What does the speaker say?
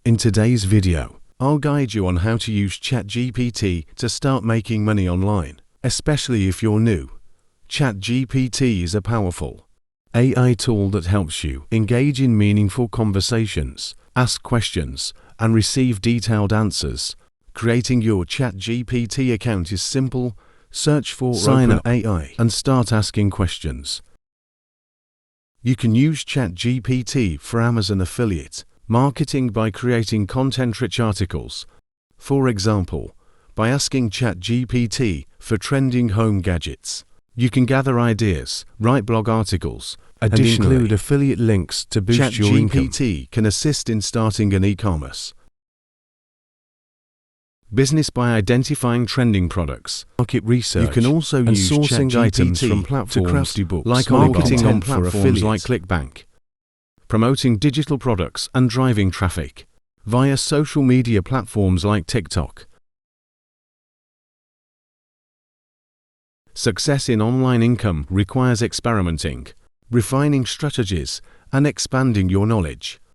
In today's video, I'll guide you on how to use ChatGPT to start making money online, especially if you're new. ChatGPT is a powerful AI tool that helps you engage in meaningful conversations, ask questions, and receive detailed answers. Creating your ChatGPT account is simple. Search for Sign Up AI and start asking questions. You can use ChatGPT for Amazon affiliate marketing by creating content-rich articles. For example, by asking ChatGPT for trending home gadgets, you can gather ideas, write blog articles, and include affiliate links to boost your income. ChatGPT can assist in starting an e-commerce business by identifying trending products, market research. You can also use sourcing items from platforms like marketing on platforms like ClickBank, promoting digital products and driving traffic via social media platforms like TikTok. Success in online income requires experimenting, refining strategies, and expanding your knowledge.